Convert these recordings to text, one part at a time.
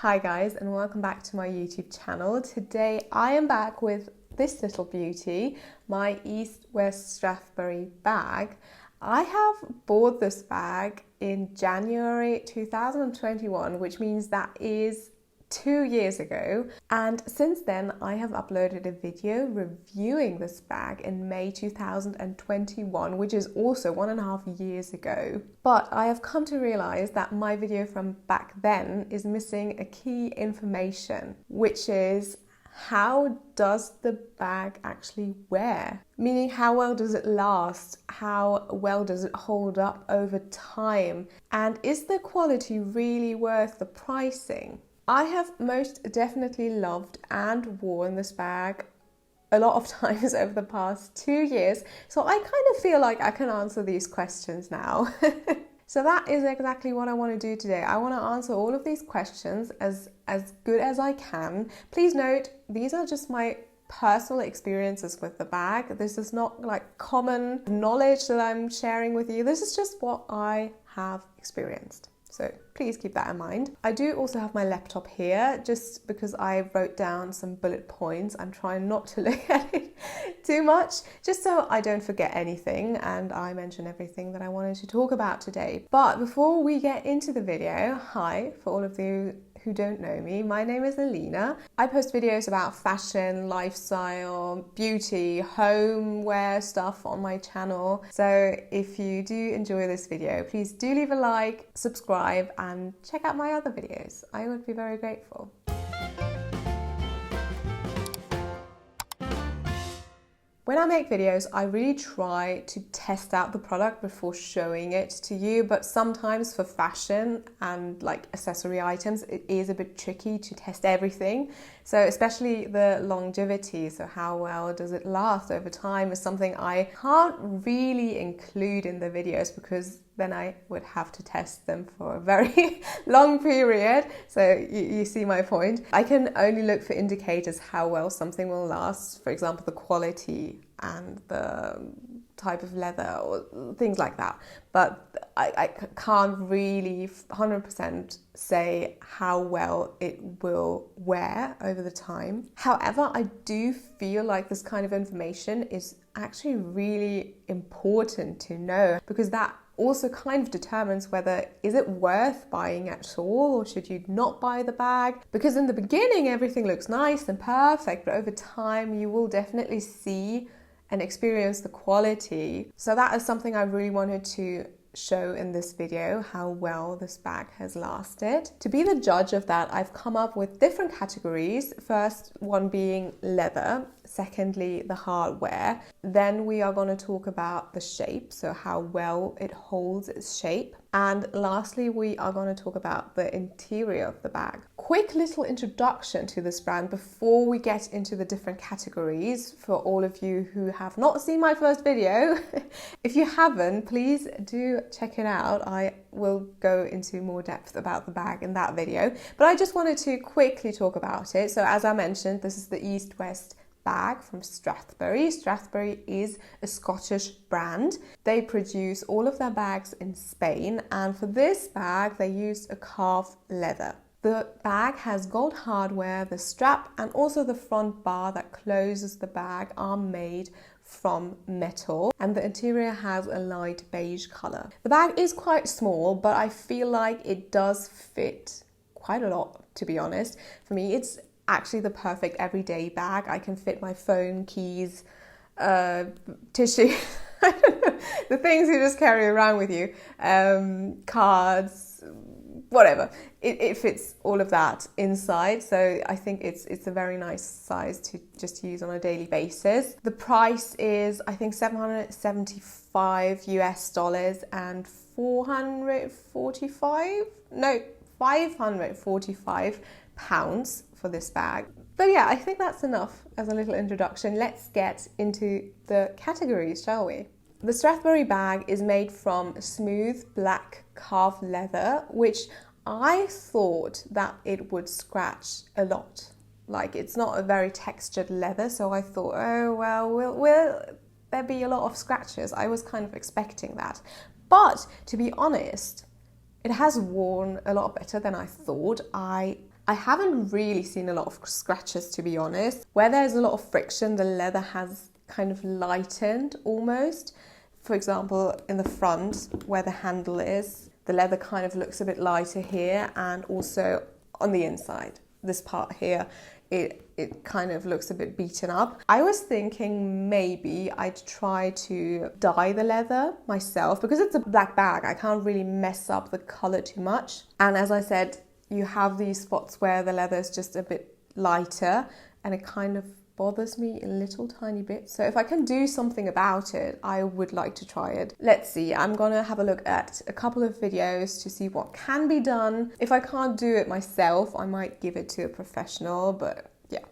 Hi guys, and welcome back to my YouTube channel. Today I am back with this little beauty, my East West Strathberry bag. I have bought this bag in January 2021, which means that is 2 years ago, and since then I have uploaded a video reviewing this bag in May 2021, which is also 1.5 years ago. But I have come to realize that my video from back then is missing a key information, which is how does the bag actually wear? Meaning, how well does it last? How well does it hold up over time? And is the quality really worth the pricing? I have most definitely loved and worn this bag a lot of times over the past 2 years, so I kind of feel like I can answer these questions now. So that is exactly what I want to do today. I want to answer all of these questions as good as I can. Please note, these are just my personal experiences with the bag. This is not like common knowledge that I'm sharing with you. This is just what I have experienced. So please keep that in mind. I do also have my laptop here just because I wrote down some bullet points. I'm trying not to look at it too much, just so I don't forget anything and I mention everything that I wanted to talk about today. But before we get into the video, hi, for all of you who don't know me, my name is Elina. I post videos about fashion, lifestyle, beauty, homeware stuff on my channel. So if you do enjoy this video, please do leave a like, subscribe, and check out my other videos. I would be very grateful. When I make videos, I really try to test out the product before showing it to you, but sometimes for fashion and like accessory items, it is a bit tricky to test everything. So especially the longevity, so how well does it last over time, is something I can't really include in the videos because then I would have to test them for a very long period. So you see my point. I can only look for indicators how well something will last, for example, the quality and the type of leather or things like that. But I can't really 100% say how well it will wear over the time. However, I do feel like this kind of information is actually really important to know, because that also kind of determines whether is it worth buying at all or should you not buy the bag. Because in the beginning everything looks nice and perfect, but over time you will definitely see and experience the quality. So that is something I really wanted to show in this video, how well this bag has lasted. To be the judge of that, I've come up with different categories. First one being leather, secondly the hardware, then we are going to talk about the shape, so how well it holds its shape, and lastly we are going to talk about the interior of the bag. Quick little introduction to this brand before we get into the different categories for all of you who have not seen my first video. If you haven't, please do check it out. I will go into more depth about the bag in that video, but I just wanted to quickly talk about it. So as I mentioned, this is the East West bag from Strathberry. Strathberry is a Scottish brand. They produce all of their bags in Spain, and for this bag they used a calf leather. The bag has gold hardware. The strap and also the front bar that closes the bag are made from metal, and the interior has a light beige color. The bag is quite small, but I feel like it does fit quite a lot, to be honest. For me, it's actually the perfect everyday bag. I can fit my phone, keys, tissue, the things you just carry around with you, cards, whatever. It fits all of that inside, so I think it's a very nice size to just use on a daily basis. The price is, I think, $775 and 545 pounds for this bag. But yeah, I think that's enough as a little introduction. Let's get into the categories, shall we? The Strathberry bag is made from smooth black calf leather, which I thought that it would scratch a lot. Like, it's not a very textured leather, so I thought, oh well, will there be a lot of scratches? I was kind of expecting that. But to be honest, it has worn a lot better than I thought. I I haven't really seen a lot of scratches, to be honest. Where there's a lot of friction, the leather has kind of lightened almost. For example, in the front where the handle is, the leather kind of looks a bit lighter here, and also on the inside, this part here, it kind of looks a bit beaten up. I was thinking maybe I'd try to dye the leather myself, because it's a black bag. I can't really mess up the color too much. And as I said, you have these spots where the leather is just a bit lighter, and it kind of bothers me a little tiny bit. So if I can do something about it, I would like to try it. Let's see, I'm gonna have a look at a couple of videos to see what can be done. If I can't do it myself, I might give it to a professional, but yeah,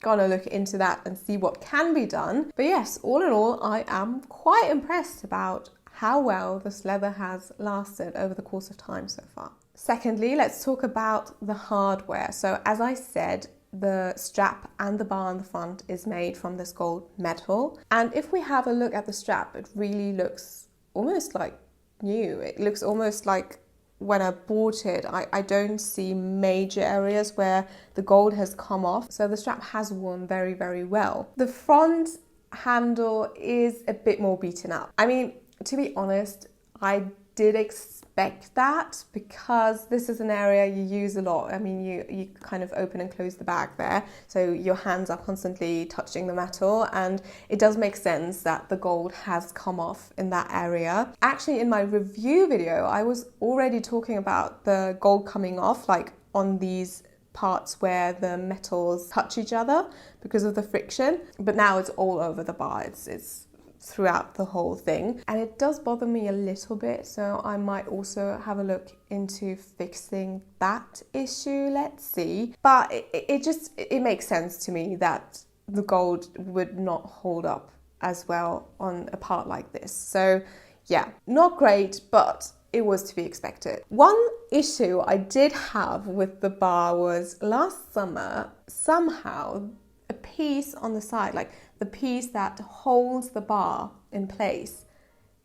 gonna look into that and see what can be done. But yes, all in all, I am quite impressed about how well this leather has lasted over the course of time so far. Secondly, let's talk about the hardware. So as I said, the strap and the bar on the front is made from this gold metal. And if we have a look at the strap, it really looks almost like new. It looks almost like when I bought it, I don't see major areas where the gold has come off. So the strap has worn very, very well. The front handle is a bit more beaten up. I mean, to be honest, I did expect that, because this is an area you use a lot. I mean, you kind of open and close the bag there, so your hands are constantly touching the metal, and it does make sense that the gold has come off in that area. Actually, in my review video, I was already talking about the gold coming off, like on these parts where the metals touch each other because of the friction, but now it's all over the bar. It's throughout the whole thing, and it does bother me a little bit, so I might also have a look into fixing that issue. Let's see. But it makes sense to me that the gold would not hold up as well on a part like this. So yeah, not great, but it was to be expected. One issue I did have with the bar was last summer, somehow a piece on the side, like the piece that holds the bar in place,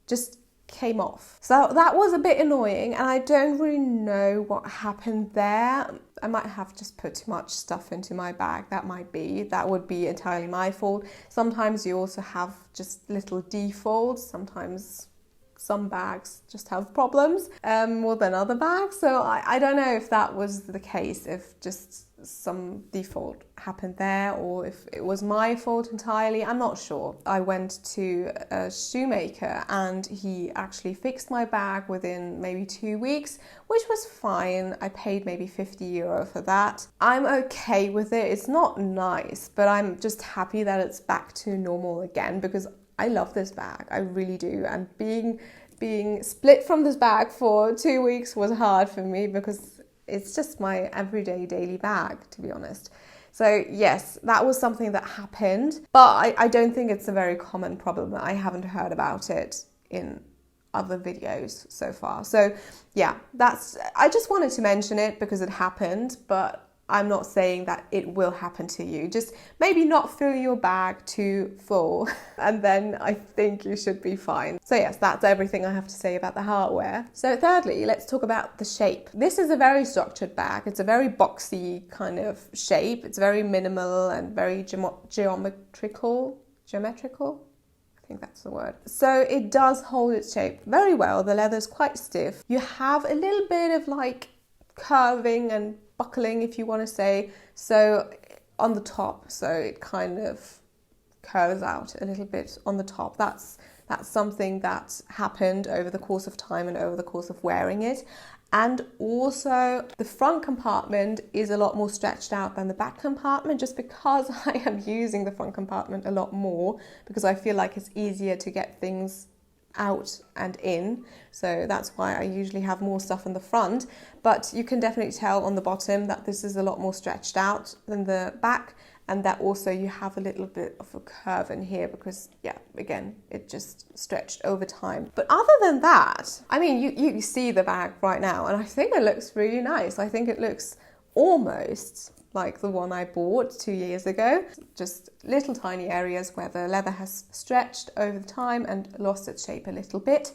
just came off. So that was a bit annoying, and I don't really know what happened there. I might have just put too much stuff into my bag. That would be entirely my fault. Sometimes you also have just little defaults. Sometimes some bags just have problems more than other bags. So I don't know if that was the case, if just some default happened there, or if it was my fault entirely. I'm not sure. I went to a shoemaker and he actually fixed my bag within maybe 2 weeks, which was fine. I paid maybe €50 for that. I'm okay with it. It's not nice, but I'm just happy that it's back to normal again, because I love this bag. I really do. And being split from this bag for 2 weeks was hard for me, because it's just my everyday daily bag, to be honest. So yes, that was something that happened, but I don't think it's a very common problem. I haven't heard about it in other videos so far. So yeah, I just wanted to mention it because it happened, but I'm not saying that it will happen to you. Just maybe not fill your bag too full, and then I think you should be fine. So yes, that's everything I have to say about the hardware. So thirdly, let's talk about the shape. This is a very structured bag. It's a very boxy kind of shape. It's very minimal and very geometrical. I think that's the word. So it does hold its shape very well. The leather is quite stiff. You have a little bit of like curving and buckling, if you want to say, so on the top, so it kind of curves out a little bit on the top. That's something that happened over the course of time and over the course of wearing it. And also the front compartment is a lot more stretched out than the back compartment, just because I am using the front compartment a lot more, because I feel like it's easier to get things out and in. So that's why I usually have more stuff in the front. But you can definitely tell on the bottom that this is a lot more stretched out than the back, and that also you have a little bit of a curve in here because, yeah, again, it just stretched over time. But other than that, I mean, you see the bag right now, and I think it looks really nice. I think it looks almost like the one I bought 2 years ago. Just little tiny areas where the leather has stretched over time and lost its shape a little bit.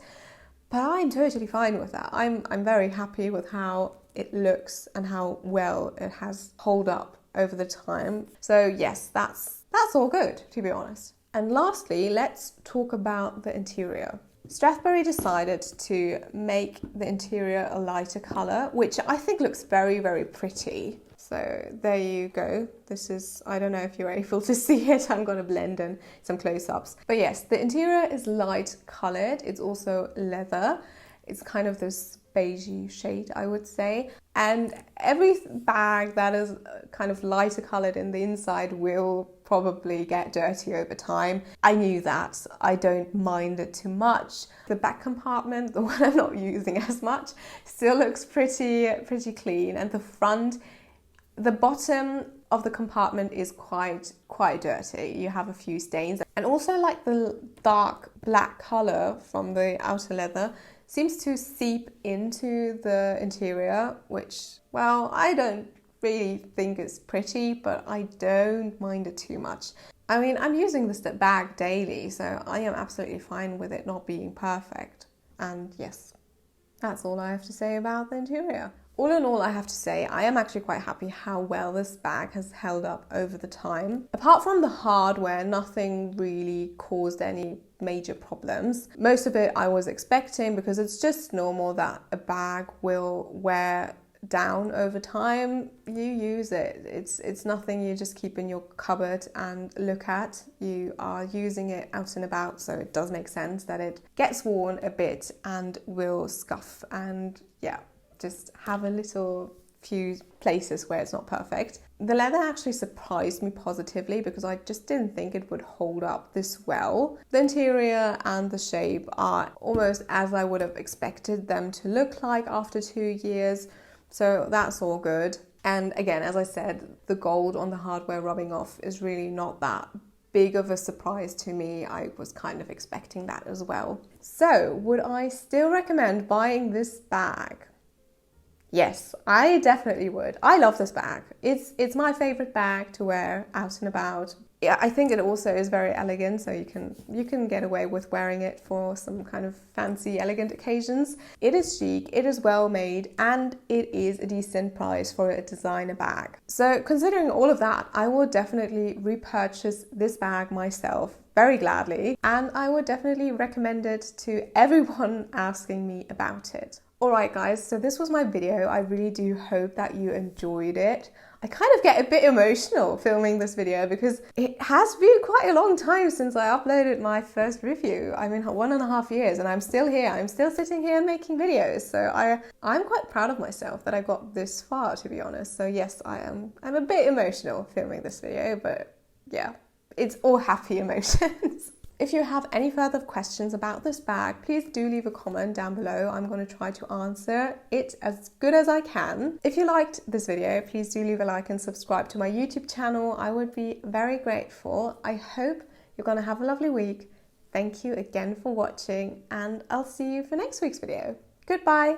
But I'm totally fine with that. I'm very happy with how it looks and how well it has held up over the time. So yes, that's all good, to be honest. And lastly, let's talk about the interior. Strathberry decided to make the interior a lighter color, which I think looks very, very pretty. So there you go. This is, I don't know if you're able to see it. I'm going to blend in some close-ups. But yes, the interior is light colored. It's also leather. It's kind of this beigey shade, I would say. And every bag that is kind of lighter colored in the inside will probably get dirty over time. I knew that. I don't mind it too much. The back compartment, the one I'm not using as much, still looks pretty clean. And the front, the bottom of the compartment is quite dirty. You have a few stains. And also like the dark black color from the outer leather seems to seep into the interior, which, well, I don't really think it's pretty, but I don't mind it too much. I mean, I'm using this bag daily, so I am absolutely fine with it not being perfect. And yes, that's all I have to say about the interior. All in all, I have to say, I am actually quite happy how well this bag has held up over the time. Apart from the hardware, nothing really caused any major problems. Most of it I was expecting, because it's just normal that a bag will wear down over time. You use it. It's nothing you just keep in your cupboard and look at. You are using it out and about, so it does make sense that it gets worn a bit and will scuff and just have a little few places where it's not perfect. The leather actually surprised me positively, because I just didn't think it would hold up this well. The interior and the shape are almost as I would have expected them to look like after 2 years, so that's all good. And again, as I said, the gold on the hardware rubbing off is really not that big of a surprise to me. I was kind of expecting that as well. So would I still recommend buying this bag? Yes, I definitely would. I love this bag. It's my favorite bag to wear out and about. Yeah, I think it also is very elegant, so you can get away with wearing it for some kind of fancy, elegant occasions. It is chic, it is well made, and it is a decent price for a designer bag. So considering all of that, I will definitely repurchase this bag myself very gladly, and I would definitely recommend it to everyone asking me about it. Alright guys, so this was my video. I really do hope that you enjoyed it. I kind of get a bit emotional filming this video, because it has been quite a long time since I uploaded my first review. I mean, 1.5 years, and I'm still here. I'm still sitting here and making videos. So I'm quite proud of myself that I got this far, to be honest. So yes, I'm a bit emotional filming this video, but yeah, it's all happy emotions. If you have any further questions about this bag, please do leave a comment down below. I'm going to try to answer it as good as I can. If you liked this video, please do leave a like and subscribe to my YouTube channel. I would be very grateful. I hope you're going to have a lovely week. Thank you again for watching, and I'll see you for next week's video. Goodbye.